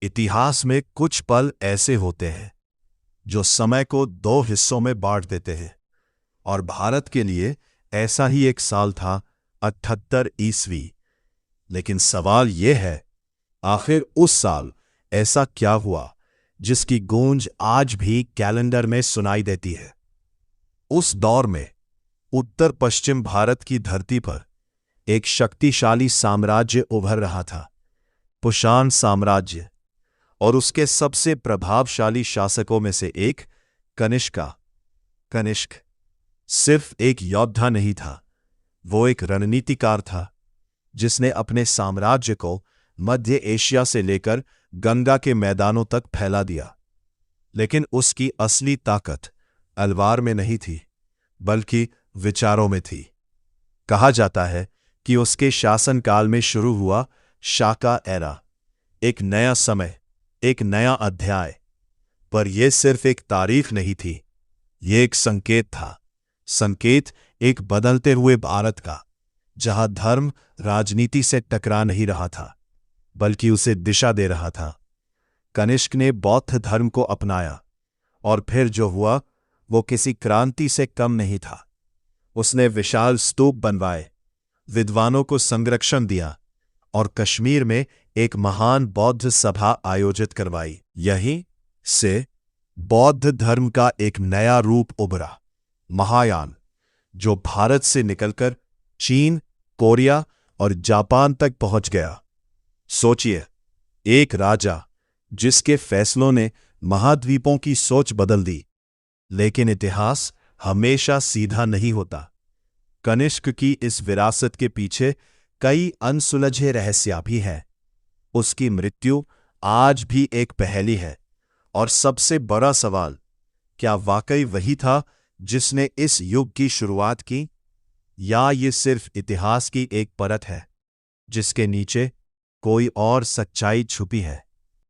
इतिहास में कुछ पल ऐसे होते हैं जो समय को दो हिस्सों में बांट देते हैं, और भारत के लिए ऐसा ही एक साल था 78 ईस्वी। लेकिन सवाल यह है, आखिर उस साल ऐसा क्या हुआ जिसकी गूंज आज भी कैलेंडर में सुनाई देती है। उस दौर में उत्तर पश्चिम भारत की धरती पर एक शक्तिशाली साम्राज्य उभर रहा था, कुषाण साम्राज्य। और उसके सबसे प्रभावशाली शासकों में से एक कनिष्क सिर्फ एक योद्धा नहीं था, वो एक रणनीतिकार था जिसने अपने साम्राज्य को मध्य एशिया से लेकर गंगा के मैदानों तक फैला दिया। लेकिन उसकी असली ताकत तलवार में नहीं थी, बल्कि विचारों में थी। कहा जाता है कि उसके शासनकाल में शुरू हुआ शाका एरा, एक नया समय, एक नया अध्याय। पर यह सिर्फ एक तारीख नहीं थी, यह एक संकेत था। संकेत एक बदलते हुए भारत का, जहां धर्म राजनीति से टकरा नहीं रहा था, बल्कि उसे दिशा दे रहा था। कनिष्क ने बौद्ध धर्म को अपनाया, और फिर जो हुआ वो किसी क्रांति से कम नहीं था। उसने विशाल स्तूप बनवाए, विद्वानों को संरक्षण दिया, और कश्मीर में एक महान बौद्ध सभा आयोजित करवाई। यहीं से बौद्ध धर्म का एक नया रूप उभरा, महायान, जो भारत से निकलकर चीन, कोरिया और जापान तक पहुंच गया। सोचिए, एक राजा जिसके फैसलों ने महाद्वीपों की सोच बदल दी। लेकिन इतिहास हमेशा सीधा नहीं होता। कनिष्क की इस विरासत के पीछे कई अनसुलझे रहस्य भी हैं। उसकी मृत्यु आज भी एक पहेली है, और सबसे बड़ा सवाल, क्या वाकई वही था जिसने इस युग की शुरुआत की, या ये सिर्फ इतिहास की एक परत है जिसके नीचे कोई और सच्चाई छुपी है।